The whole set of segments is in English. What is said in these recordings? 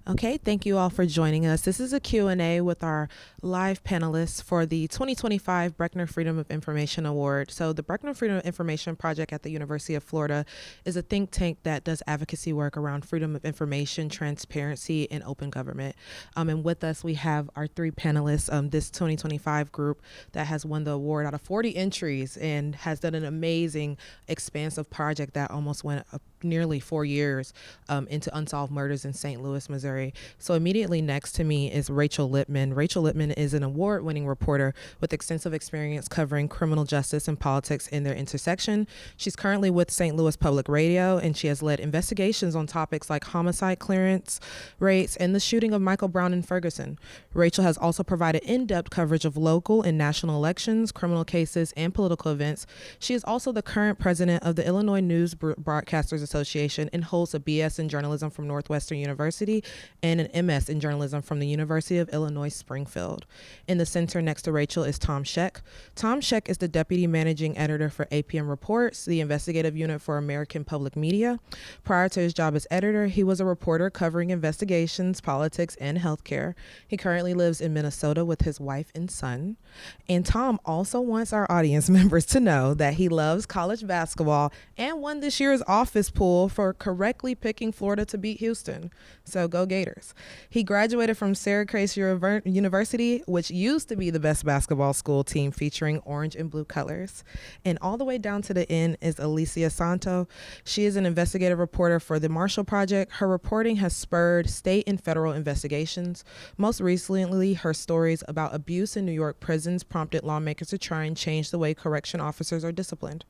Okay, thank you all for joining us. This is a Q&A with our live panelists for the 2025 Brechner Freedom of Information Award. So the Brechner Freedom of Information Project at the University of Florida is a think tank that does advocacy work around freedom of information, transparency, and open government. And with us, we have our three panelists, this 2025 group that has won the award out of 40 entries and has done an amazing, expansive project that almost went nearly 4 years into unsolved murders in St. Louis, Missouri. So immediately next to me is Rachel Lippmann. Rachel Lippmann is an award-winning reporter with extensive experience covering criminal justice and politics in their intersection. She's currently with St. Louis Public Radio, and she has led investigations on topics like homicide clearance rates and the shooting of Michael Brown in Ferguson. Rachel has also provided in-depth coverage of local and national elections, criminal cases, and political events. She is also the current president of the Illinois News Broadcasters Association and holds a BS in journalism from Northwestern University and an MS in journalism from the University of Illinois Springfield. In the center next to Rachel is Tom Scheck. Tom Scheck is the deputy managing editor for APM Reports, the investigative unit for American Public Media. Prior to his job as editor, he was a reporter covering investigations, politics, and healthcare. He currently lives in Minnesota with his wife and son. And Tom also wants our audience members to know that he loves college basketball and won this year's office pool for correctly picking Florida to beat Houston. So go Gators. He graduated from Syracuse University, which used to be the best basketball school team featuring orange and blue colors. And all the way down to the end is Alysia Santo. She is an investigative reporter for the Marshall Project. Her reporting has spurred state and federal investigations. Most recently, her stories about abuse in New York prisons prompted lawmakers to try and change the way correction officers are disciplined.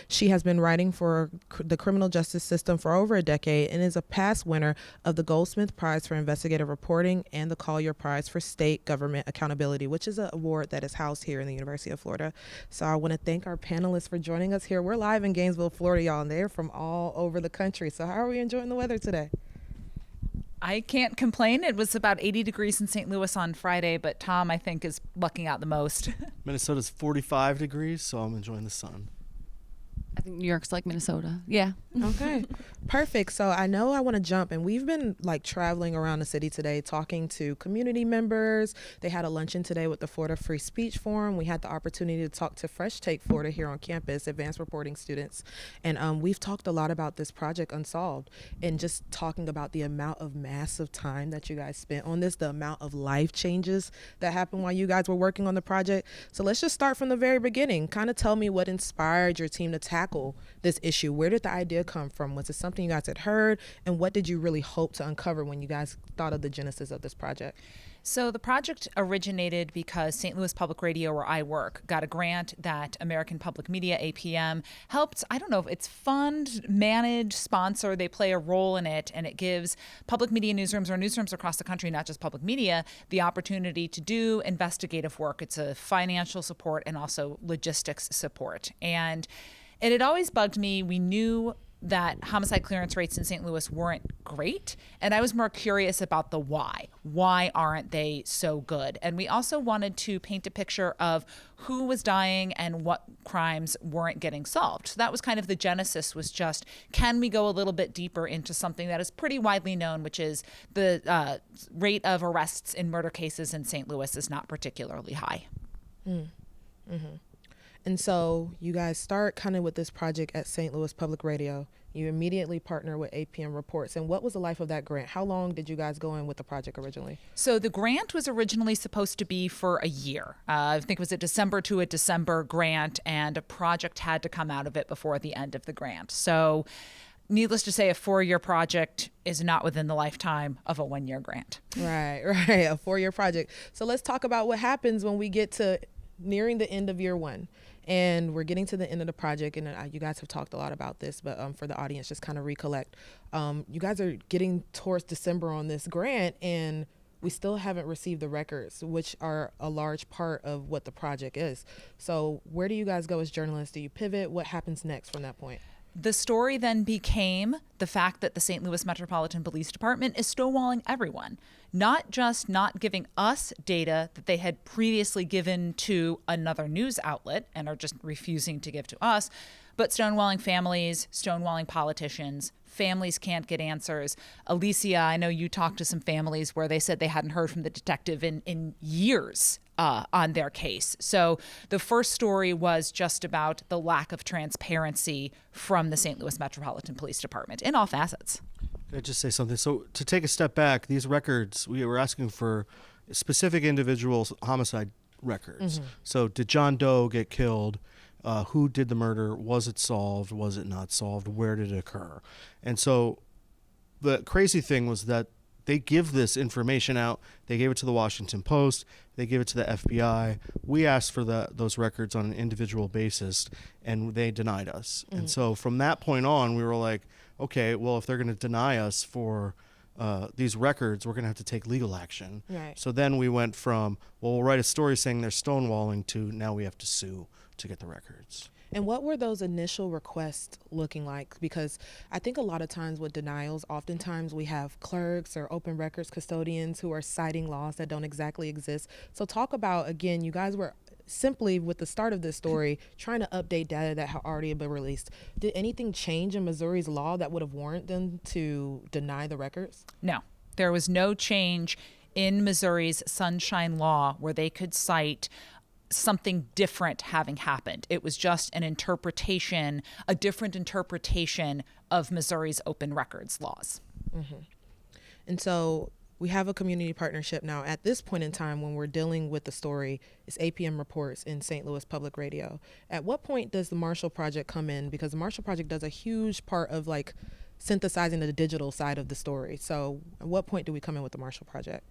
She has been writing for the criminal justice system for over a decade and is a past winner of the Goldsmith Prize for Investigative Reporting and the Collier Prize for State Government Accountability, which is an award that is housed here in the University of Florida. So I want to thank our panelists for joining us here. We're live in Gainesville, Florida, y'all, and they're from all over the country. So how are we enjoying the weather today? I can't complain. It was about 80 degrees in St. Louis on Friday, but Tom, I think, is lucking out the most. Minnesota's 45 degrees, so I'm enjoying the sun. I think New York's like Minnesota. Yeah. Okay, perfect. So I know I want to jump, and we've been traveling around the city today talking to community members. They had a luncheon today with the Florida Free Speech Forum. We had the opportunity to talk to Fresh Take Florida here on campus, advanced reporting students. And we've talked a lot about this project Unsolved and just talking about the amount of massive time that you guys spent on this, the amount of life changes that happened while you guys were working on the project. So let's just start from the very beginning. Kind of tell me what inspired your team to tackle this issue. Where did the idea come from? Was it something you guys had heard? And what did you really hope to uncover when you guys thought of the genesis of this project? So the project originated because St. Louis Public Radio, where I work, got a grant that American Public Media, APM, helped, I don't know if it's fund, manage, sponsor, they play a role in it, and it gives public media newsrooms or newsrooms across the country, not just public media, the opportunity to do investigative work. It's a financial support and also logistics support. And it had always bugged me. We knew that homicide clearance rates in St. Louis weren't great. And I was more curious about the why. Why aren't they so good? And we also wanted to paint a picture of who was dying and what crimes weren't getting solved. So that was kind of the genesis, was just, can we go a little bit deeper into something that is pretty widely known, which is the rate of arrests in murder cases in St. Louis is not particularly high. Mm-hmm. And so you guys start kind of with this project at St. Louis Public Radio. You immediately partner with APM Reports. And what was the life of that grant? How long did you guys go in with the project originally? So the grant was originally supposed to be for a year. I think it was a December to a December grant, and a project had to come out of it before the end of the grant. So needless to say, a 4-year project is not within the lifetime of a 1-year grant. Right, a 4-year project. So let's talk about what happens when we get to nearing the end of year one. And we're getting to the end of the project, and you guys have talked a lot about this, but for the audience, just kind of recollect. You guys are getting towards December on this grant, and we still haven't received the records, which are a large part of what the project is. So where do you guys go as journalists? Do you pivot? What happens next from that point? The story then became the fact that the St. Louis Metropolitan Police Department is stonewalling everyone, not just not giving us data that they had previously given to another news outlet and are just refusing to give to us, But stonewalling families, stonewalling politicians, families can't get answers. Alysia, I know you talked to some families where they said they hadn't heard from the detective in years on their case. So the first story was just about the lack of transparency from the St. Louis Metropolitan Police Department in all facets. Can I just say something? So to take a step back, these records, we were asking for specific individuals' homicide records. So did John Doe get killed? Who did the murder? Was it solved? Was it not solved? Where did it occur? And so the crazy thing was that they give this information out. They gave it to the Washington Post. They gave it to the FBI. We asked for those records on an individual basis, and they denied us. And so from that point on, we were like, okay, well, if they're going to deny us for these records, we're going to have to take legal action. Right. So then we went from, well, we'll write a story saying they're stonewalling to now we have to sue to get the records. And what were those initial requests looking like? Because I think a lot of times with denials, oftentimes we have clerks or open records custodians who are citing laws that don't exactly exist. So talk about, again, you guys were simply with the start of this story trying to update data that had already been released. Did anything change in Missouri's law that would have warranted them to deny the records? No, there was no change in Missouri's Sunshine Law where they could cite something different having happened. It was just an interpretation, a different interpretation of Missouri's open records laws. And so we have a community partnership now. At this point in time, when we're dealing with the story, it's APM Reports in St. Louis Public Radio. At what point does the Marshall Project come in? Because the Marshall Project does a huge part of like synthesizing the digital side of the story. So at what point do we come in with the Marshall Project?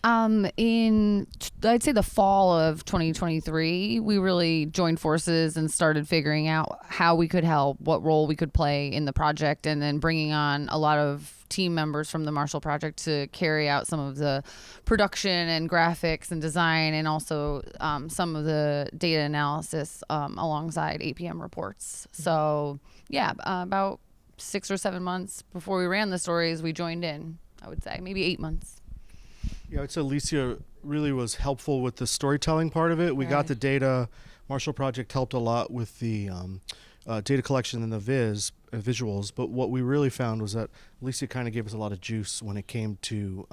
I'd say the fall of 2023, we really joined forces and started figuring out how we could help, what role we could play in the project, and then bringing on a lot of team members from the Marshall Project to carry out some of the production and graphics and design, and also some of the data analysis alongside APM Reports. So yeah, about 6 or 7 months before we ran the stories, we joined in, I would say, maybe 8 months. Yeah, I'd say Alysia really was helpful with the storytelling part of it. We got the data. Marshall Project helped a lot with the data collection and the visuals. But what we really found was that Alysia kind of gave us a lot of juice when it came to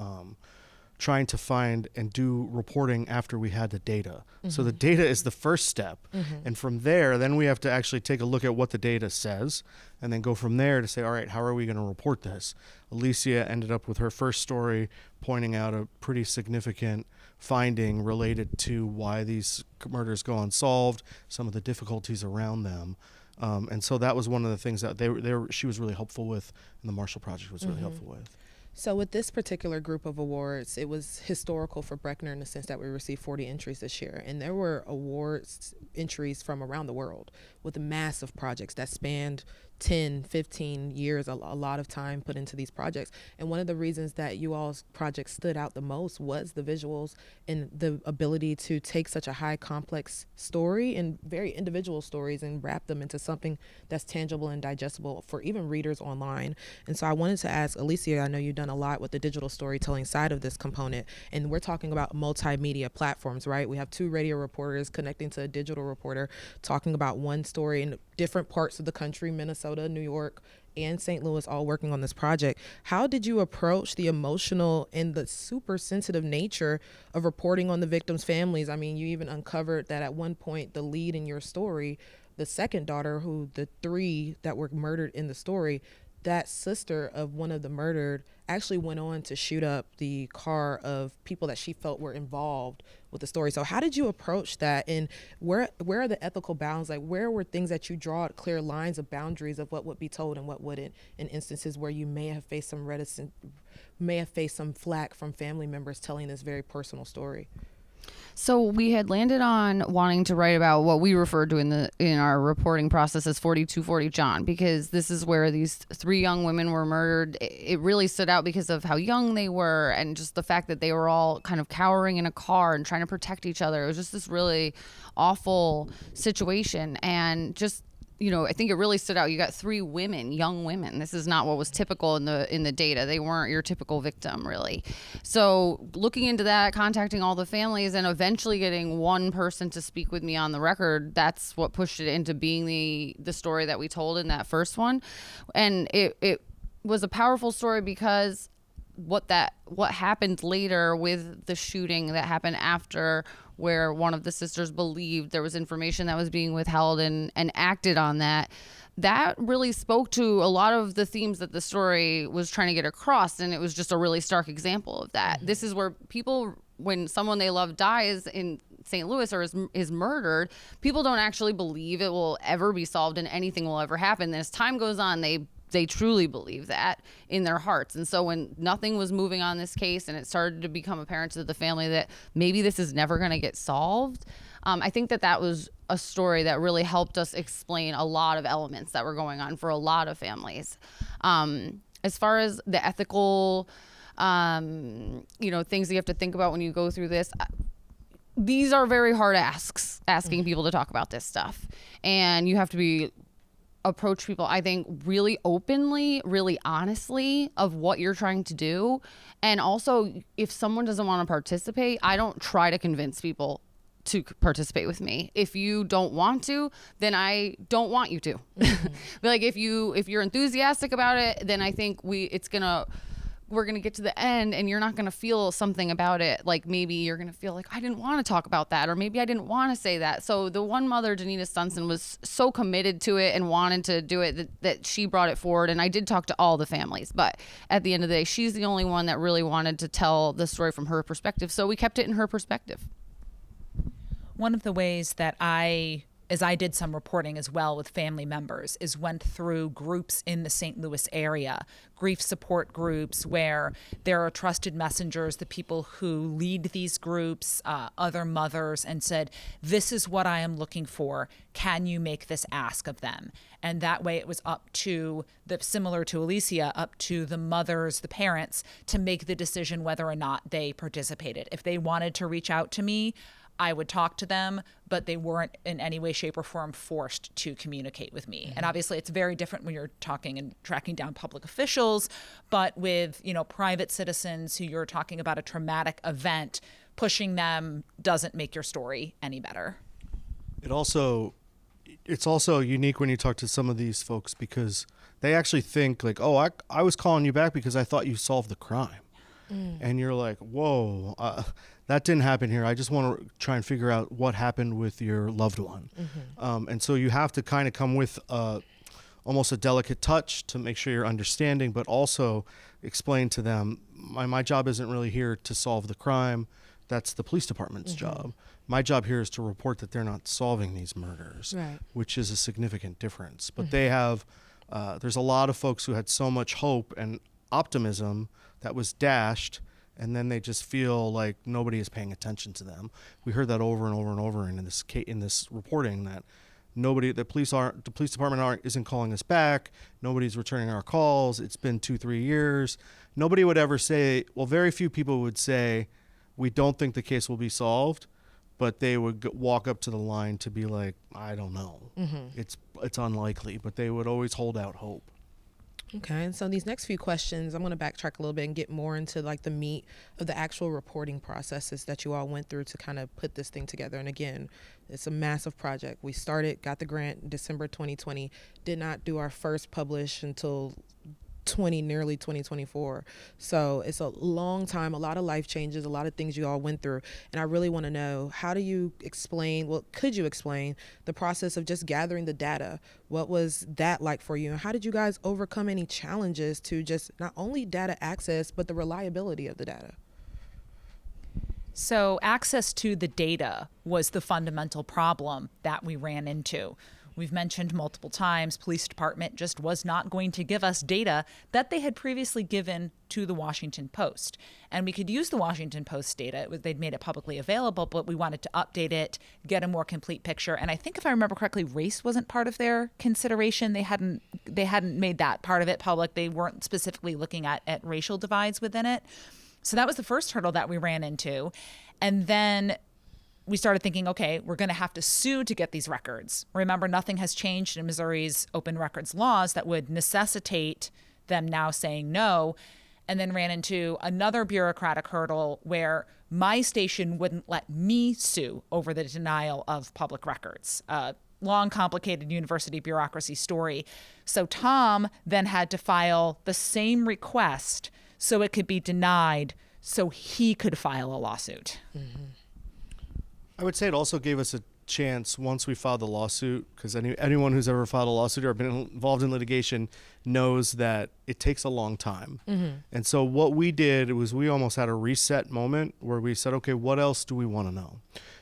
trying to find and do reporting after we had the data. So the data is the first step. And from there, then we have to actually take a look at what the data says and then go from there to say, all right, how are we going to report this? Alysia ended up with her first story pointing out a pretty significant finding related to why these murders go unsolved, some of the difficulties around them. And so that was one of the things that she was really helpful with, and the Marshall Project was really helpful with. So with this particular group of awards, it was historical for Brechner in the sense that we received 40 entries this year. And there were awards entries from around the world with massive projects that spanned 10, 15 years, a lot of time put into these projects. And one of the reasons that you all's project stood out the most was the visuals and the ability to take such a high complex story and very individual stories and wrap them into something that's tangible and digestible for even readers online. And so I wanted to ask Alysia, I know you've done a lot with the digital storytelling side of this component, and we're talking about multimedia platforms, right? We have 2 radio reporters connecting to a digital reporter talking about one story in different parts of the country, Minnesota, New York, and St. Louis, all working on this project. How did you approach the emotional and the super sensitive nature of reporting on the victims' families? I mean, you even uncovered that at one point, the lead in your story, the second daughter, who the 3 that were murdered in the story, that sister of one of the murdered actually went on to shoot up the car of people that she felt were involved with the story. So how did you approach that? And where are the ethical bounds? Like, where were things that you draw clear lines of boundaries of what would be told and what wouldn't, in instances where you may have faced some flack from family members telling this very personal story? So we had landed on wanting to write about what we referred to in our reporting process as 4240 John, because this is where these 3 young women were murdered. It really stood out because of how young they were and just the fact that they were all kind of cowering in a car and trying to protect each other. It was just this really awful situation, and just I think it really stood out. You got 3 women, young women. This is not what was typical in the data. They weren't your typical victim, really. So looking into that, contacting all the families, and eventually getting one person to speak with me on the record, that's what pushed it into being the story that we told in that first one. And it was a powerful story because what happened later with the shooting that happened after, where one of the sisters believed there was information that was being withheld and acted on that really spoke to a lot of the themes that the story was trying to get across. And it was just a really stark example of that. This is where people, when someone they love dies in St. Louis or is murdered, people don't actually believe it will ever be solved and anything will ever happen. And as time goes on, they truly believe that in their hearts. And so when nothing was moving on this case and it started to become apparent to the family that maybe this is never going to get solved, I think that was a story that really helped us explain a lot of elements that were going on for a lot of families. As far as the ethical, things that you have to think about when you go through this, these are very hard asking people to talk about this stuff. And you have to approach people, I think, really openly, really honestly of what you're trying to do. And also, if someone doesn't want to participate, I don't try to convince people to participate with me. If you don't want to, then I don't want you to. Like if you're enthusiastic about it, then I think we're going to get to the end and you're not going to feel something about it. Like maybe you're going to feel like, I didn't want to talk about that, or maybe I didn't want to say that. So the one mother, Danita Stunson, was so committed to it and wanted to do it that she brought it forward. And I did talk to all the families, but at the end of the day, she's the only one that really wanted to tell the story from her perspective. So we kept it in her perspective. One of the ways that as I did some reporting as well with family members, is went through groups in the St. Louis area, grief support groups where there are trusted messengers, the people who lead these groups, other mothers, and said, this is what I am looking for. Can you make this ask of them? And that way it was up to similar to Alysia, up to the mothers, the parents, to make the decision whether or not they participated. If they wanted to reach out to me, I would talk to them, but they weren't in any way, shape, or form forced to communicate with me. And obviously it's very different when you're talking and tracking down public officials, but with, private citizens who you're talking about a traumatic event, pushing them doesn't make your story any better. It's also unique when you talk to some of these folks because they actually think like, oh, I was calling you back because I thought you solved the crime. And you're like, whoa, that didn't happen here. I just want to try and figure out what happened with your loved one. And so you have to kind of come with almost a delicate touch to make sure you're understanding, but also explain to them, my job isn't really here to solve the crime. That's the police department's job. My job here is to report that they're not solving these murders, which is a significant difference. But they have, there's a lot of folks who had so much hope and optimism that was dashed, and then they just feel like nobody is paying attention to them. We heard that over and over and over in this reporting that the police department isn't calling us back. Nobody's returning our calls. It's been 2-3 years. Nobody would ever say, well, very few people would say, we don't think the case will be solved, but they would walk up to the line to be like, I don't know. It's unlikely, but they would always hold out hope. Okay, and so these next few questions, I'm going to backtrack a little bit and get more into like the meat of the actual reporting processes that you all went through to kind of put this thing together. And again, it's a massive project. We got the grant in December 2020, did not do our first publish until nearly 2024. So it's a long time, a lot of life changes, a lot of things you all went through. And I really want to know, could you explain the process of just gathering the data? What was that like for you? And how did you guys overcome any challenges to just not only data access, but the reliability of the data? So access to the data was the fundamental problem that we ran into. We've mentioned multiple times, police department just was not going to give us data that they had previously given to the Washington Post. And we could use the Washington Post data. They'd made it publicly available, but we wanted to update it, get a more complete picture. And I think if I remember correctly, race wasn't part of their consideration. They hadn't made that part of it public. They weren't specifically looking at racial divides within it. So that was the first hurdle that we ran into. And then we started thinking, okay, we're going to have to sue to get these records. Remember, nothing has changed in Missouri's open records laws that would necessitate them now saying no. And then ran into another bureaucratic hurdle where my station wouldn't let me sue over the denial of public records. Long, complicated university bureaucracy story. So Tom then had to file the same request so it could be denied so he could file a lawsuit. Mm-hmm. I would say it also gave us a chance once we filed the lawsuit, because anyone who's ever filed a lawsuit or been involved in litigation knows that it takes a long time. Mm-hmm. And so what we did was we almost had a reset moment where we said, okay, what else do we want to know?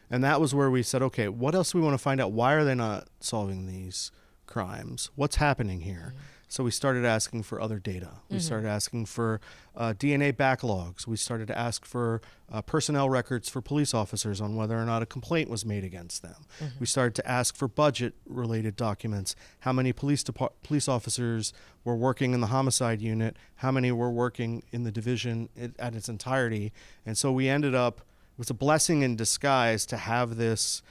And that was where we said, okay, what else do we want to find out? Why are they not solving these crimes? What's happening here? Mm-hmm. So we started asking for other data. We started asking for DNA backlogs. We started to ask for personnel records for police officers on whether or not a complaint was made against them. We started to ask for budget-related documents. How many police officers were working in the homicide unit? How many were working in the division at its entirety? And so we ended up, it was a blessing in disguise to have this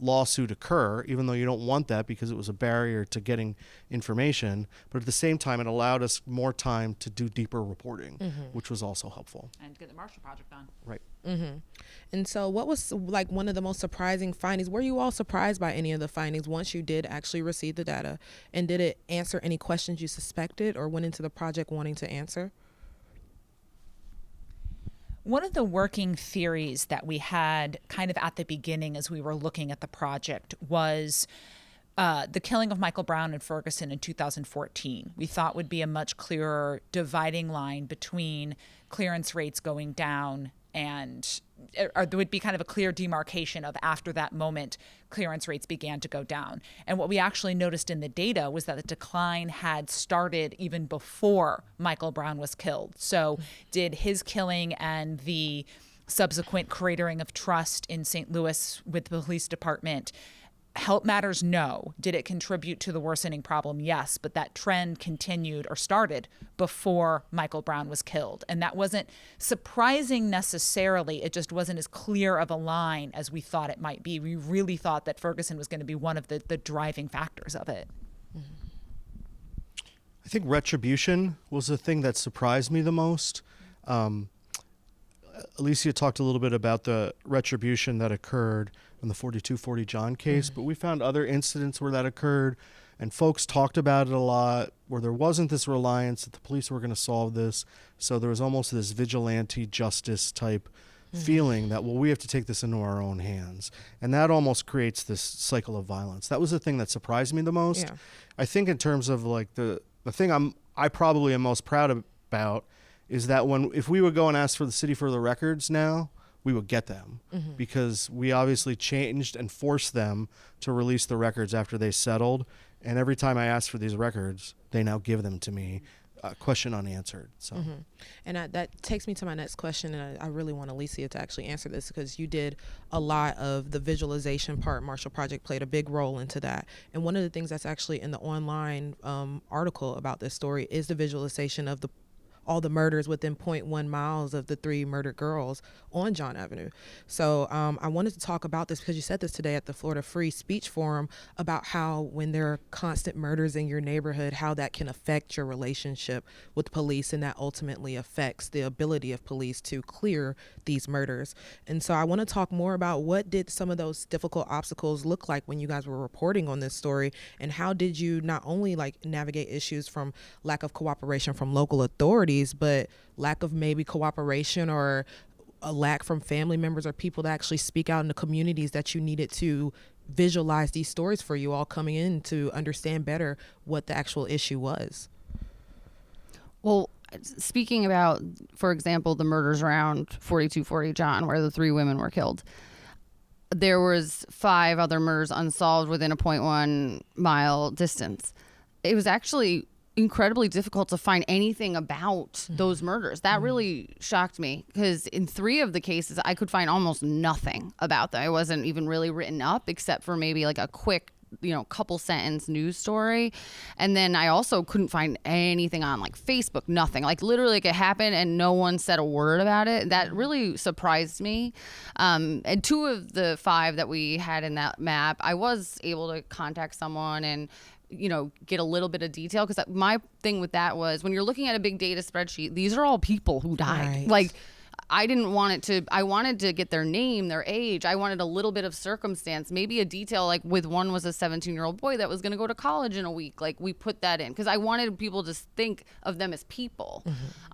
lawsuit occur, even though you don't want that because it was a barrier to getting information. But at the same time, it allowed us more time to do deeper reporting, which was also helpful. And get the Marshall Project done. Right. Mm-hmm. And so what was like one of the most surprising findings? Were you all surprised by any of the findings once you did actually receive the data? And did it answer any questions you suspected or went into the project wanting to answer? One of the working theories that we had kind of at the beginning as we were looking at the project was the killing of Michael Brown in Ferguson in 2014. We thought would be a much clearer dividing line between clearance rates going down and or there would be kind of a clear demarcation of after that moment, clearance rates began to go down. And what we actually noticed in the data was that the decline had started even before Michael Brown was killed. So did his killing and the subsequent cratering of trust in St. Louis with the police department help matters? No. Did it contribute to the worsening problem? Yes. But that trend continued or started before Michael Brown was killed. And that wasn't surprising necessarily. It just wasn't as clear of a line as we thought it might be. We really thought that Ferguson was going to be one of the driving factors of it. I think retribution was the thing that surprised me the most. Alysia talked a little bit about the retribution that occurred in the 4240 John case, but we found other incidents where that occurred, and folks talked about it a lot, where there wasn't this reliance that the police were going to solve this. So there was almost this vigilante justice type feeling that, well, we have to take this into our own hands. And that almost creates this cycle of violence. That was the thing that surprised me the most. Yeah. I think in terms of like the thing I probably am most proud about is that if we would go and ask for the city for the records now, we would get them because we obviously changed and forced them to release the records after they settled. And every time I ask for these records, they now give them to me, question unanswered. So, And that takes me to my next question. And I really want Alysia to actually answer this because you did a lot of the visualization part. Marshall Project played a big role into that. And one of the things that's actually in the online article about this story is the visualization of all the murders within 0.1 miles of the 3 murdered girls on John Avenue. So I wanted to talk about this because you said this today at the Florida Free Speech Forum about how when there are constant murders in your neighborhood, how that can affect your relationship with police, and that ultimately affects the ability of police to clear these murders. And so I want to talk more about what did some of those difficult obstacles look like when you guys were reporting on this story, and how did you not only like navigate issues from lack of cooperation from local authorities, but lack of maybe cooperation or a lack from family members or people to actually speak out in the communities that you needed to visualize these stories for you all coming in to understand better what the actual issue was? Well, speaking about, for example, the murders around 4240 John, where the 3 women were killed, there was 5 other murders unsolved within a 0.1 mile distance. It was actually incredibly difficult to find anything about those murders. That really shocked me because in 3 of the cases, I could find almost nothing about them. It wasn't even really written up except for maybe like a quick couple sentence news story. And then I also couldn't find anything on like Facebook, nothing. Like literally like it happened and no one said a word about it. That really surprised me. And 2 of the 5 that we had in that map, I was able to contact someone and get a little bit of detail, because my thing with that was when you're looking at a big data spreadsheet, these are all people who died. Right. Like I didn't want it to, I wanted to get their name, their age. I wanted a little bit of circumstance, maybe a detail, like with one was a 17-year-old boy that was going to go to college in a week. Like we put that in because I wanted people to think of them as people.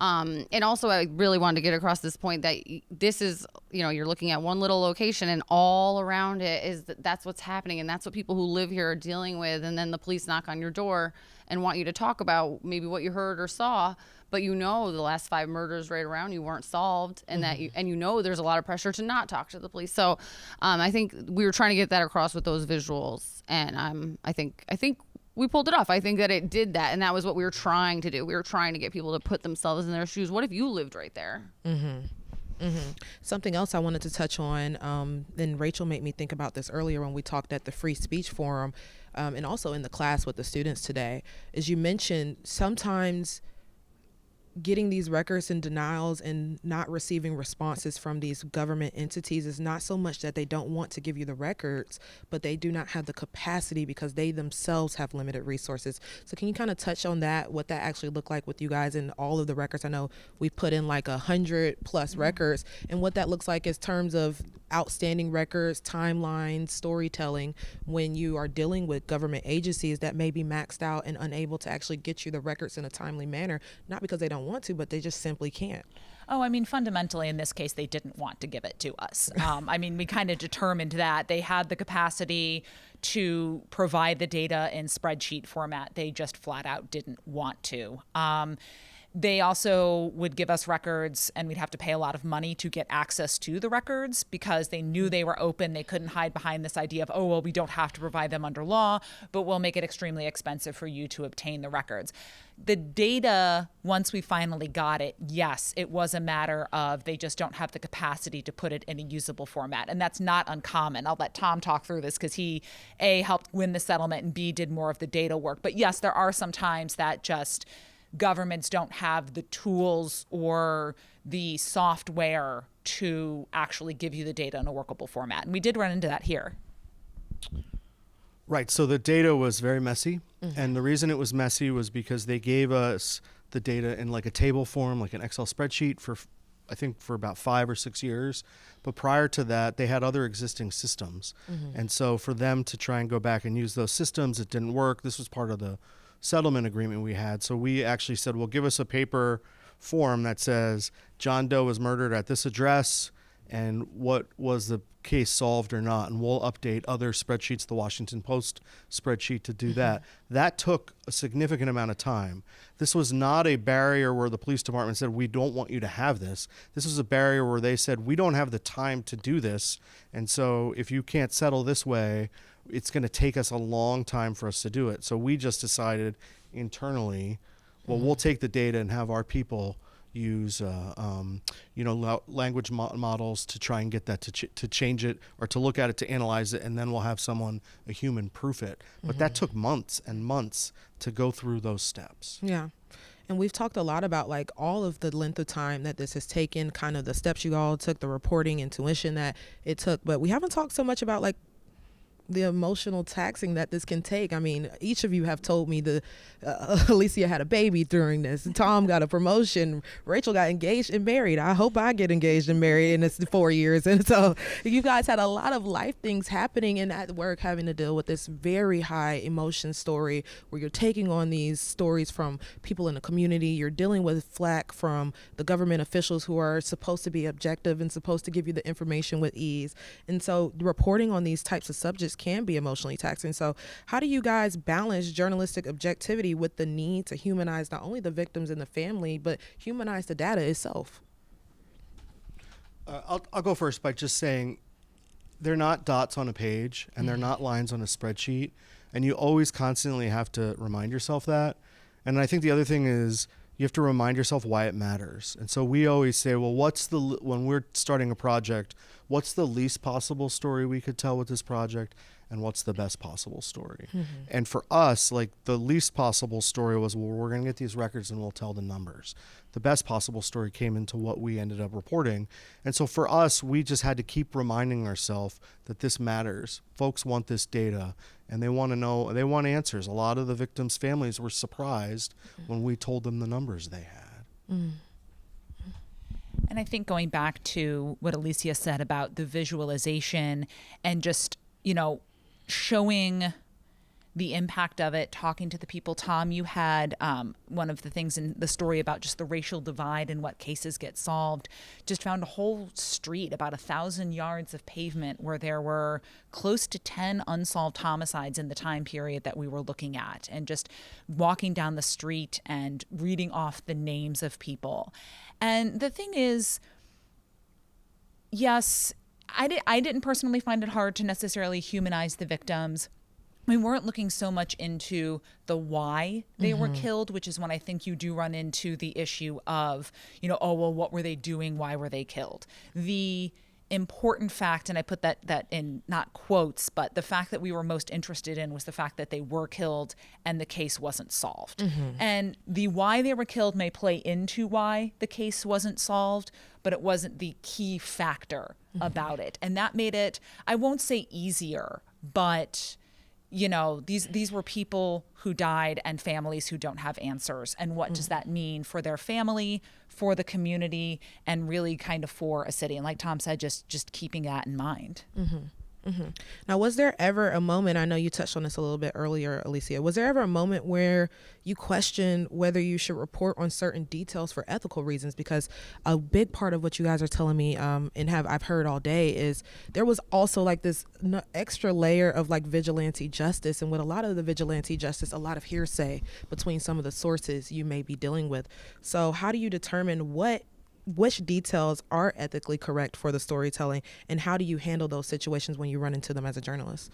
And also I really wanted to get across this point that this is, you're looking at one little location and all around it is that's what's happening. And that's what people who live here are dealing with. And then the police knock on your door and want you to talk about maybe what you heard or saw. But the last 5 murders right around you weren't solved, and that there's a lot of pressure to not talk to the police. So I think we were trying to get that across with those visuals, and I think we pulled it off. I think that it did that, and that was what we were trying to do. We were trying to get people to put themselves in their shoes. What if you lived right there? Something else I wanted to touch on, and Rachel made me think about this earlier when we talked at the Free Speech Forum, and also in the class with the students today, is you mentioned sometimes getting these records and denials and not receiving responses from these government entities is not so much that they don't want to give you the records, but they do not have the capacity because they themselves have limited resources. So can you kind of touch on that, what that actually looked like with you guys and all of the records? I know we put in like 100+ records, and what that looks like in terms of outstanding records, timelines, storytelling, when you are dealing with government agencies that may be maxed out and unable to actually get you the records in a timely manner, not because they don't want to, but they just simply can't. Oh, I mean, fundamentally, in this case, they didn't want to give it to us. We kind of determined that they had the capacity to provide the data in spreadsheet format. They just flat out didn't want to. They also would give us records, and we'd have to pay a lot of money to get access to the records because they knew they were open. They couldn't hide behind this idea of, we don't have to provide them under law, but we'll make it extremely expensive for you to obtain the records. The data, once we finally got it, yes, it was a matter of they just don't have the capacity to put it in a usable format. And that's not uncommon. I'll let Tom talk through this because he, A, helped win the settlement, and B, did more of the data work. But yes, there are some times that just governments don't have the tools or the software to actually give you the data in a workable format. And we did run into that here. Right. So the data was very messy. And the reason it was messy was because they gave us the data in like a table form, like an Excel spreadsheet for about 5 or 6 years. But prior to that, they had other existing systems. And so for them to try and go back and use those systems, it didn't work. This was part of the settlement agreement we had. So we actually said, well, give us a paper form that says John Doe was murdered at this address and what was the case solved or not. And we'll update other spreadsheets, the Washington Post spreadsheet, to do that. That took a significant amount of time. This was not a barrier where the police department said, we don't want you to have this. This was a barrier where they said, we don't have the time to do this. And so if you can't settle this way, it's going to take us a long time for us to do it. So we just decided internally, well, we'll take the data and have our people use, language models to try and get that to change it or to look at it, to analyze it, and then we'll have a human proof it. But that took months and months to go through those steps. Yeah. And we've talked a lot about like all of the length of time that this has taken, kind of the steps you all took, the reporting, intuition that it took. But we haven't talked so much about like the emotional taxing that this can take. I mean, each of you have told me Alysia had a baby during this. Tom got a promotion. Rachel got engaged and married. I hope I get engaged and married in this 4 years. And so you guys had a lot of life things happening and at work having to deal with this very high emotion story where you're taking on these stories from people in the community. You're dealing with flack from the government officials who are supposed to be objective and supposed to give you the information with ease. And so reporting on these types of subjects can be emotionally taxing. So how do you guys balance journalistic objectivity with the need to humanize not only the victims and the family, but humanize the data itself? I'll go first by just saying they're not dots on a page and they're not lines on a spreadsheet. And you always constantly have to remind yourself that. And I think the other thing is you have to remind yourself why it matters. And so we always say, well, when we're starting a project, what's the least possible story we could tell with this project? and what's the best possible story. And for us, like, the least possible story was, well, we're going to get these records and we'll tell the numbers. The best possible story came into what we ended up reporting. And so for us, we just had to keep reminding ourselves that this matters. Folks want this data and they want to know, they want answers. A lot of the victims' families were surprised when we told them the numbers they had. And I think going back to what Alysia said about the visualization and just, showing the impact of it, talking to the people. Tom, you had one of the things in the story about just the racial divide and what cases get solved. Just found a whole street, about 1,000 yards of pavement, where there were close to 10 unsolved homicides in the time period that we were looking at. And just walking down the street and reading off the names of people. And the thing is, yes, I didn't personally find it hard to necessarily humanize the victims. We weren't looking so much into the why they were killed, which is when I think you do run into the issue of, oh, well, what were they doing? Why were they killed? The important fact, and I put that in not quotes, but the fact that we were most interested in was the fact that they were killed and the case wasn't solved. And the why they were killed may play into why the case wasn't solved, but it wasn't the key factor about it. And that made it, I won't say easier, but these were people who died and families who don't have answers. And what does that mean for their family, for the community, and really kind of for a city? And like Tom said, just keeping that in mind. Now, was there ever a moment, I know you touched on this a little bit earlier, Alysia, was there ever a moment where you questioned whether you should report on certain details for ethical reasons? Because a big part of what you guys are telling me I've heard all day is there was also like this extra layer of like vigilante justice. And with a lot of the vigilante justice, a lot of hearsay between some of the sources you may be dealing with. So how do you determine which details are ethically correct for the storytelling, and how do you handle those situations when you run into them as a journalist?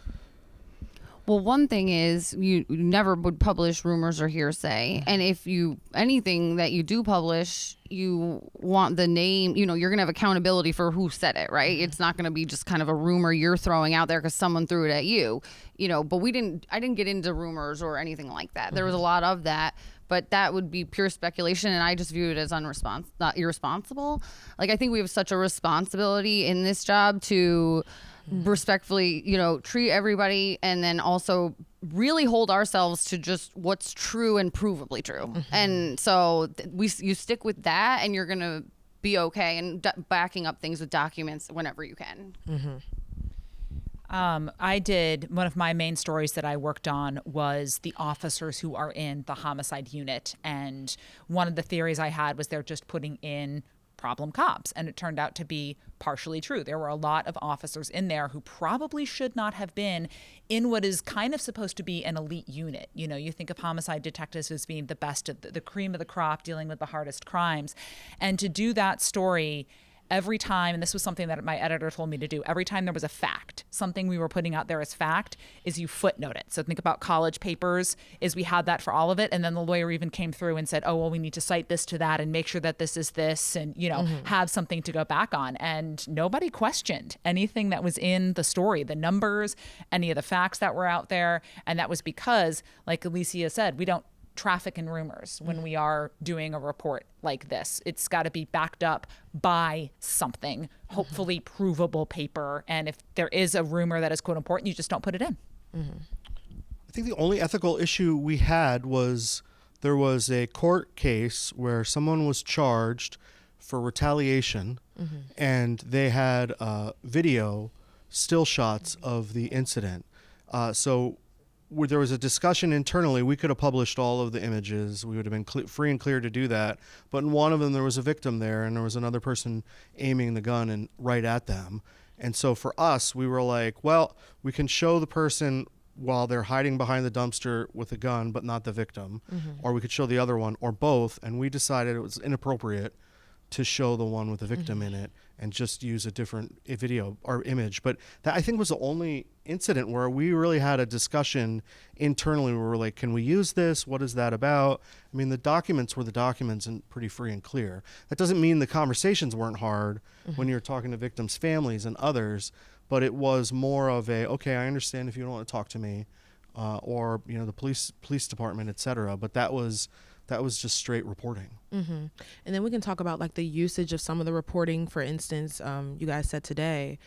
Well, one thing is you never would publish rumors or hearsay. And if anything that you do publish, you want the name, you're going to have accountability for who said it, right? It's not going to be just kind of a rumor you're throwing out there because someone threw it at you, but I didn't get into rumors or anything like that. There was a lot of that. But that would be pure speculation, and I just view it as not irresponsible. Like, I think we have such a responsibility in this job to respectfully, treat everybody, and then also really hold ourselves to just what's true and provably true. And so you stick with that, and you're gonna be okay. And backing up things with documents whenever you can. I did, one of my main stories that I worked on was the officers who are in the homicide unit. And one of the theories I had was they're just putting in problem cops. And it turned out to be partially true. There were a lot of officers in there who probably should not have been in what is kind of supposed to be an elite unit. You think of homicide detectives as being the best of the cream of the crop, dealing with the hardest crimes. And to do that story every time, and this was something that my editor told me to do, every time there was a fact, something we were putting out there as fact, is you footnote it. So think about college papers, is we had that for all of it, and then the lawyer even came through and said, oh, well, we need to cite this to that and make sure that this is this, and have something to go back on. And nobody questioned anything that was in the story, the numbers, any of the facts that were out there. And that was because, like Alysia said, we don't traffic in rumors when we are doing a report like this. It's got to be backed up by something, hopefully provable paper. And if there is a rumor that is quote important, you just don't put it in. I think the only ethical issue we had was there was a court case where someone was charged for retaliation, and they had video still shots of the incident. So where there was a discussion internally, we could have published all of the images. We would have been free and clear to do that. But in one of them, there was a victim there, and there was another person aiming the gun and right at them. And so for us, we were like, well, we can show the person while they're hiding behind the dumpster with a gun, but not the victim. Or we could show the other one, or both. And we decided it was inappropriate to show the one with the victim in it and just use a different video or image. But that, I think, was the only incident where we really had a discussion internally where we're like, can we use this? What is that about? I mean, the documents were the documents and pretty free and clear. That doesn't mean the conversations weren't hard when you're talking to victims' families and others, but it was more of a, okay, I understand if you don't want to talk to me, or the police department, etc. But that was just straight reporting. And then we can talk about like the usage of some of the reporting. For instance, you guys said today,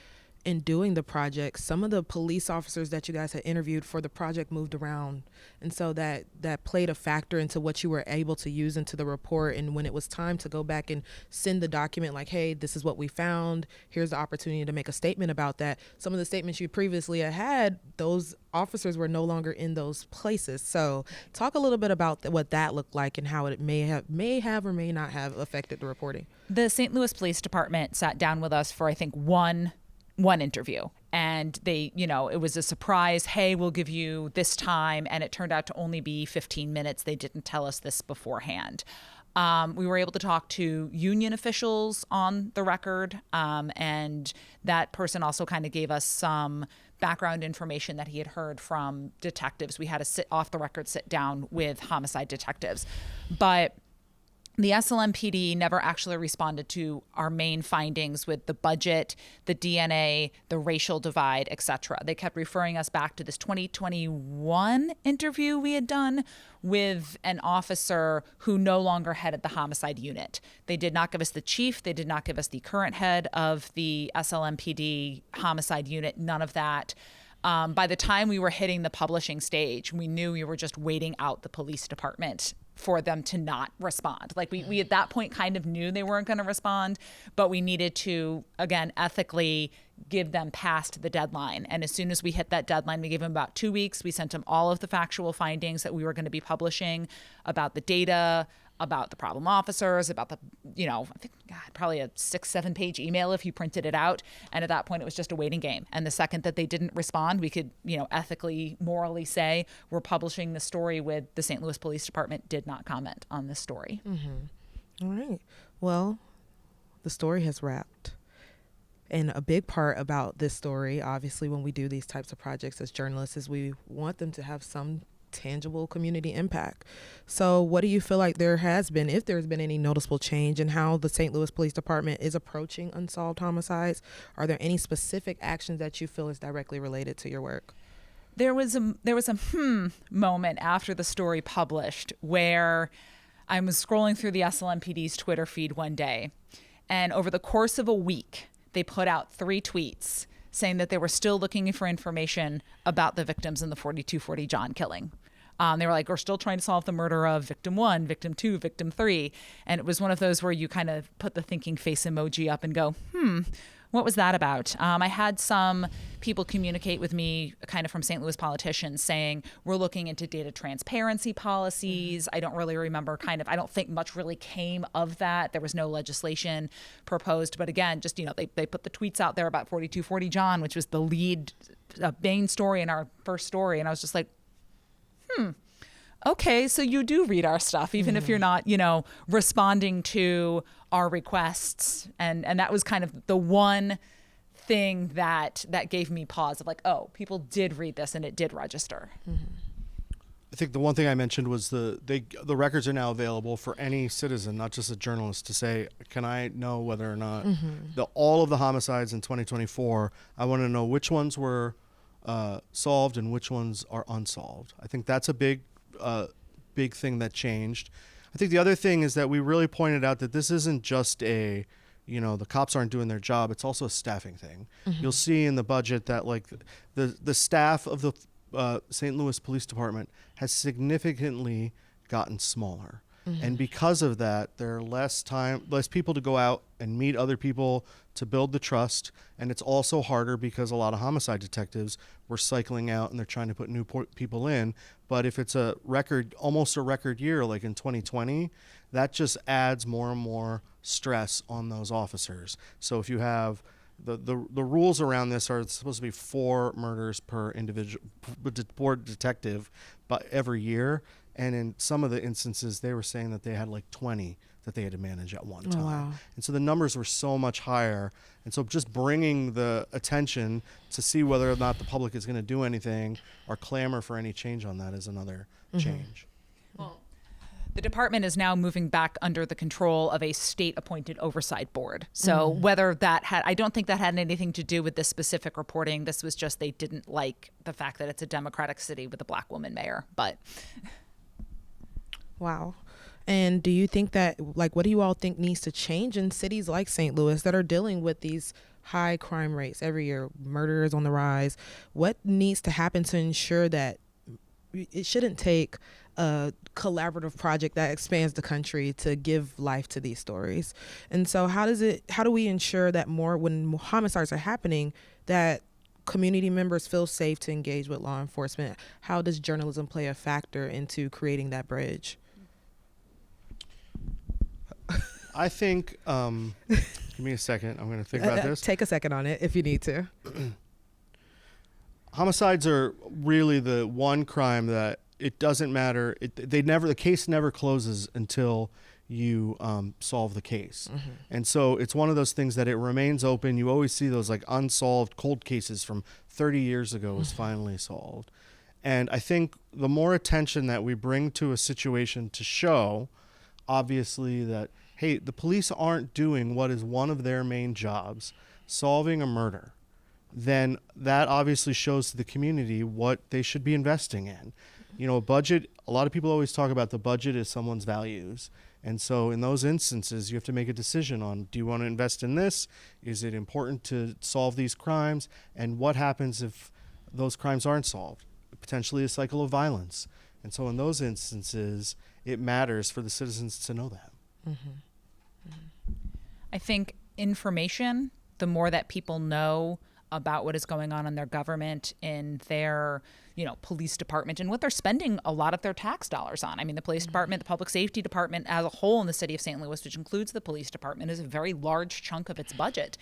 in doing the project, some of the police officers that you guys had interviewed for the project moved around, and so that played a factor into what you were able to use into the report. And when it was time to go back and send the document, like, hey, this is what we found, here's the opportunity to make a statement about that, some of the statements you previously had, those officers were no longer in those places. So talk a little bit about what that looked like and how it may have or may not have affected the reporting. The St. Louis Police Department sat down with us for, I think, one interview, and they, it was a surprise. Hey, we'll give you this time, and it turned out to only be 15 minutes. They didn't tell us this beforehand. We were able to talk to union officials on the record, and that person also kind of gave us some background information that he had heard from detectives. We had a off the record sit down with homicide detectives, but the SLMPD never actually responded to our main findings with the budget, the DNA, the racial divide, etc. They kept referring us back to this 2021 interview we had done with an officer who no longer headed the homicide unit. They did not give us the chief. They did not give us the current head of the SLMPD homicide unit, none of that. By the time we were hitting the publishing stage, we knew we were just waiting out the police department for them to not respond. Like we at that point kind of knew they weren't going to respond, but we needed to, again, ethically give them past the deadline. And as soon as we hit that deadline, we gave them about 2 weeks. We sent them all of the factual findings that we were going to be publishing about the data, about the problem officers, about the, I think, probably a 6-7 page email if you printed it out. And at that point, it was just a waiting game. And the second that they didn't respond, we could, ethically, morally say, we're publishing the story with the St. Louis Police Department did not comment on this story. All right. Well, the story has wrapped. And a big part about this story, obviously, when we do these types of projects as journalists, is we want them to have some tangible community impact. So what do you feel like there has been, if there's been any noticeable change in how the St. Louis Police Department is approaching unsolved homicides? Are there any specific actions that you feel is directly related to your work? There was a moment after the story published where I was scrolling through the SLMPD's Twitter feed one day, and over the course of a week, they put out 3 tweets saying that they were still looking for information about the victims in the 4240 John killing. They were like, we're still trying to solve the murder of victim 1, victim 2, victim 3. And it was one of those where you kind of put the thinking face emoji up and go, what was that about? I had some people communicate with me kind of from St. Louis politicians saying, we're looking into data transparency policies. I don't really remember I don't think much really came of that. There was no legislation proposed. But again, just, they put the tweets out there about 4240 John, which was the lead main story in our first story. And I was just like, okay, so you do read our stuff, even if you're not, responding to our requests. And that was kind of the one thing that gave me pause of like, oh, people did read this and it did register. I think the one thing I mentioned was the records are now available for any citizen, not just a journalist, to say, can I know whether or not all of the homicides in 2024, I want to know which ones were solved and which ones are unsolved. I think that's a big thing that changed. I think the other thing is that we really pointed out that this isn't just the cops aren't doing their job. It's also a staffing thing. You'll see in the budget that like the staff of the St. Louis Police Department has significantly gotten smaller. And because of that, there are less people to go out and meet other people to build the trust. And it's also harder because a lot of homicide detectives were cycling out and they're trying to put new people in. But if it's almost a record year, like in 2020, that just adds more and more stress on those officers. So if you have the rules around this are it's supposed to be 4 murders per individual, per detective, but every year. And in some of the instances, they were saying that they had like 20 that they had to manage at one time. Wow. And so the numbers were so much higher. And so just bringing the attention to see whether or not the public is going to do anything or clamor for any change on that is another change. Well, The department is now moving back under the control of a state-appointed oversight board. So whether that had, I don't think that had anything to do with this specific reporting. This was just they didn't like the fact that it's a Democratic city with a black woman mayor. But wow. And do you think that, like, what do you all think needs to change in cities like St. Louis that are dealing with these high crime rates every year? Murder is on the rise. What needs to happen to ensure that it shouldn't take a collaborative project that expands the country to give life to these stories? And so how do we ensure that more, when homicides are happening, that community members feel safe to engage with law enforcement? How does journalism play a factor into creating that bridge? I think, give me a second. I'm going to think about this. Take a second on it if you need to. Homicides are really the one crime that it doesn't matter. The case never closes until you solve the case. And so it's one of those things that it remains open. You always see those like unsolved cold cases from 30 years ago is finally solved. And I think the more attention that we bring to a situation to show, obviously, that, hey, the police aren't doing what is one of their main jobs, solving a murder, then that obviously shows to the community what they should be investing in. You know, a budget, a lot of people always talk about the budget as someone's values. And so in those instances, you have to make a decision on, do you want to invest in this? Is it important to solve these crimes? And what happens if those crimes aren't solved? Potentially a cycle of violence. And so in those instances, it matters for the citizens to know that. I think information, the more that people know about what is going on in their government, in their, police department, and what they're spending a lot of their tax dollars on. I mean, the police department, the public safety department as a whole in the city of St. Louis, which includes the police department, is a very large chunk of its budget.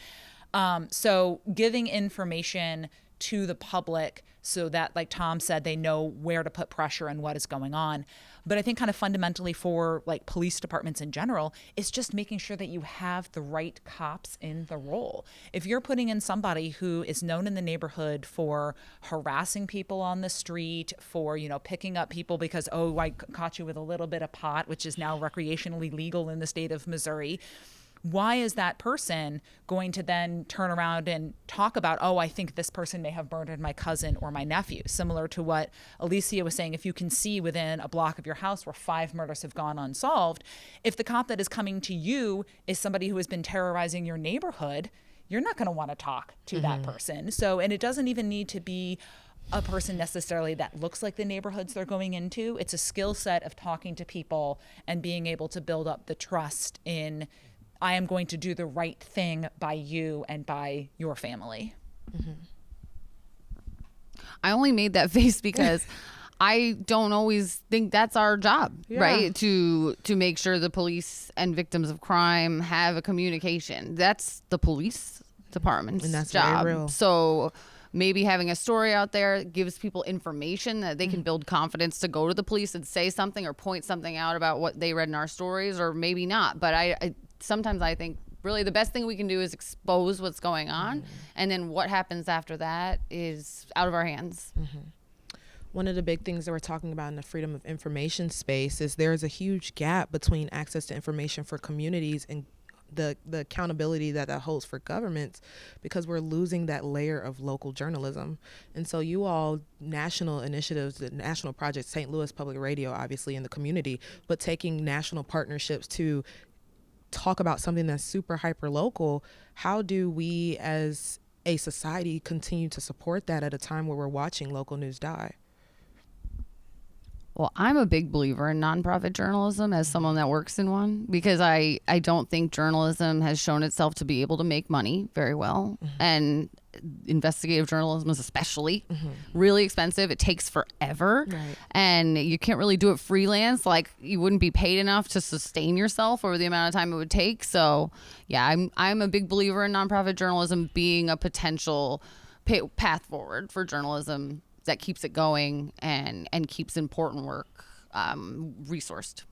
So giving information to the public so that, like Tom said, they know where to put pressure and what is going on. But I think kind of fundamentally for like police departments in general, it's just making sure that you have the right cops in the role. If you're putting in somebody who is known in the neighborhood for harassing people on the street, for, picking up people because, oh, I caught you with a little bit of pot, which is now recreationally legal in the state of Missouri, why is that person going to then turn around and talk about, oh, I think this person may have murdered my cousin or my nephew? Similar to what Alysia was saying, if you can see within a block of your house where 5 murders have gone unsolved, if the cop that is coming to you is somebody who has been terrorizing your neighborhood, you're not going to want to talk to that person. So, and it doesn't even need to be a person necessarily that looks like the neighborhoods they're going into. It's a skill set of talking to people and being able to build up the trust in, I am going to do the right thing by you and by your family. I only made that face because I don't always think that's our job, right? To make sure the police and victims of crime have a communication. That's the police department's And that's job. very real. So maybe having a story out there gives people information that they can build confidence to go to the police and say something or point something out about what they read in our stories, or maybe not. But I sometimes I think really the best thing we can do is expose what's going on, and then what happens after that is out of our hands. One of the big things that we're talking about in the freedom of information space is there is a huge gap between access to information for communities and the accountability that holds for governments, because we're losing that layer of local journalism. And so you all, national initiatives, the national project, St. Louis Public Radio, obviously in the community, but taking national partnerships to talk about something that's super hyper local. How do we as a society continue to support that at a time where we're watching local news die? Well, I'm a big believer in nonprofit journalism as someone that works in one, because I don't think journalism has shown itself to be able to make money very well. And investigative journalism is especially really expensive. It takes forever. Right. And you can't really do it freelance. Like, you wouldn't be paid enough to sustain yourself over the amount of time it would take. So, yeah, I'm a big believer in nonprofit journalism being a potential path forward for journalism that keeps it going and keeps important work resourced.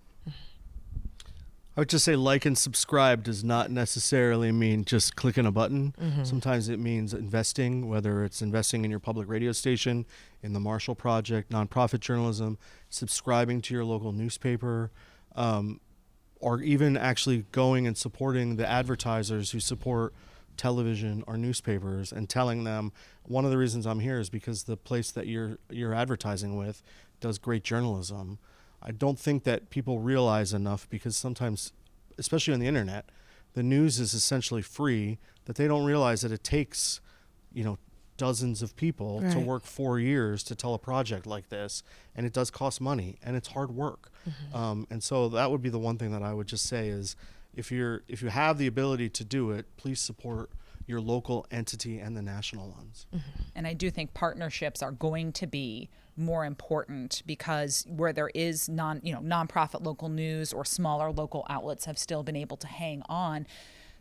I would just say like and subscribe does not necessarily mean just clicking a button. Sometimes it means investing, whether it's investing in your public radio station, in the Marshall Project, nonprofit journalism, subscribing to your local newspaper, or even actually going and supporting the advertisers who support television or newspapers and telling them, one of the reasons I'm here is because the place that you're advertising with does great journalism. I don't think that people realize enough, because sometimes, especially on the internet, the news is essentially free, that they don't realize that it takes, dozens of people to work 4 years to tell a project like this, and it does cost money, and it's hard work. And so that would be the one thing that I would just say is, if you have the ability to do it, please support your local entity and the national ones. And I do think partnerships are going to be more important, because where there is nonprofit local news or smaller local outlets have still been able to hang on,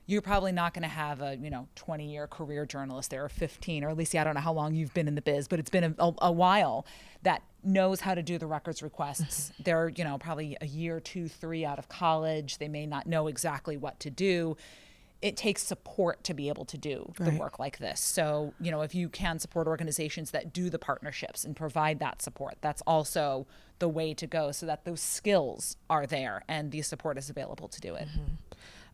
you're probably not going to have a 20-year career journalist there, or 15, or at least I don't know how long you've been in the biz, but it's been a while, that knows how to do the records requests. They're probably a year, 2, 3 out of college. They may not know exactly what to do. It takes support to be able to do the work like this. So, if you can support organizations that do the partnerships and provide that support, that's also the way to go, so that those skills are there and the support is available to do it.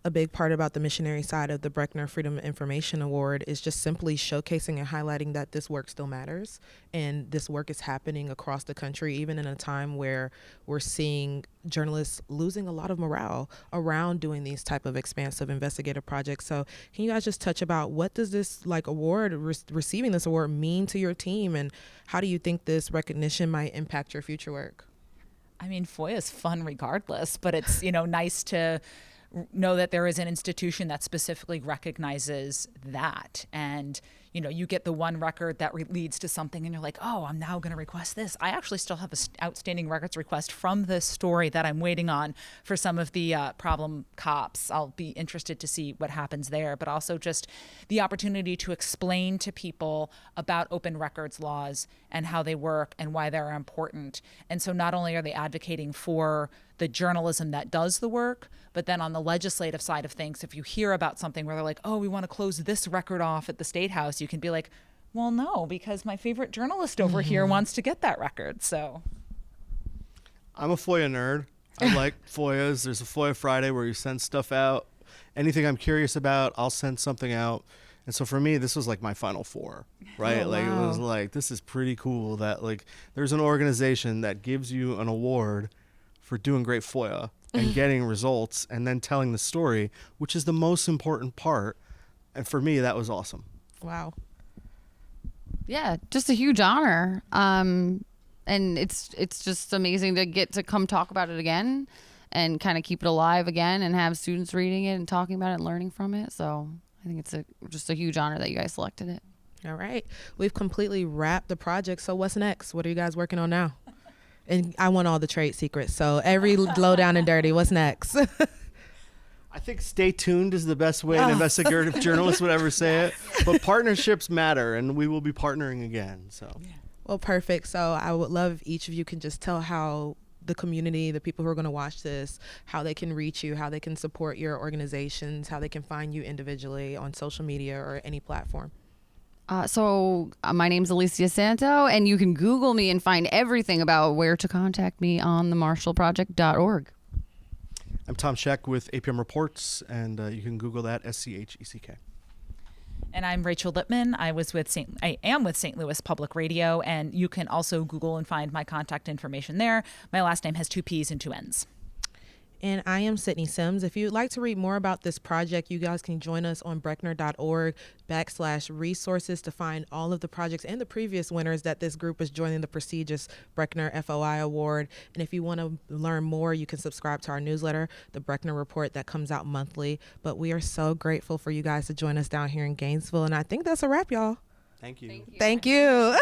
A big part about the missionary side of the Brechner Freedom of Information Award is just simply showcasing and highlighting that this work still matters, and this work is happening across the country, even in a time where we're seeing journalists losing a lot of morale around doing these type of expansive investigative projects. So can you guys just touch about what does this award, receiving this award, mean to your team, and how do you think this recognition might impact your future work? I mean, FOIA is fun regardless, but it's nice to know that there is an institution that specifically recognizes that. And you get the one record that leads to something, and you're like, oh, I'm now going to request this. I actually still have an outstanding records request from this story that I'm waiting on for some of the problem cops. I'll be interested to see what happens there, but also just the opportunity to explain to people about open records laws and how they work and why they're important. And so not only are they advocating for the journalism that does the work, but then on the legislative side of things, if you hear about something where they're like, oh, we want to close this record off at the State House, you can be like, well, no, because my favorite journalist over here wants to get that record. So I'm a FOIA nerd. I like FOIAs. There's a FOIA Friday where you send stuff out. Anything I'm curious about, I'll send something out. And so for me, this was like my Final Four, right? Oh, It wow. was like, this is pretty cool that there's an organization that gives you an award for doing great FOIA and getting results and then telling the story, which is the most important part. And for me, that was awesome. Wow. Yeah, just a huge honor. And it's just amazing to get to come talk about it again and kind of keep it alive again and have students reading it and talking about it and learning from it. So I think it's just a huge honor that you guys selected it. All right. We've completely wrapped the project. So what's next? What are you guys working on now? And I want all the trade secrets. So every low down and dirty, what's next? I think stay tuned is the best way an investigative journalist would ever say it. But partnerships matter, and we will be partnering again. So, Well, perfect. So I would love if each of you can just tell how the community, the people who are going to watch this, how they can reach you, how they can support your organizations, how they can find you individually on social media or any platform. So my name's Alysia Santo, and you can Google me and find everything about where to contact me on themarshallproject.org. I'm Tom Scheck with APM Reports, and you can Google that, SCHECK. And I'm Rachel Lippmann. I am with St. Louis Public Radio, and you can also Google and find my contact information there. My last name has 2 P's and 2 N's. And I am Sydney Sims. If you'd like to read more about this project, you guys can join us on brechner.org/resources to find all of the projects and the previous winners that this group is joining the prestigious Brechner FOI Award. And if you want to learn more, you can subscribe to our newsletter, the Brechner Report, that comes out monthly. But we are so grateful for you guys to join us down here in Gainesville. And I think that's a wrap, y'all. Thank you. Thank you.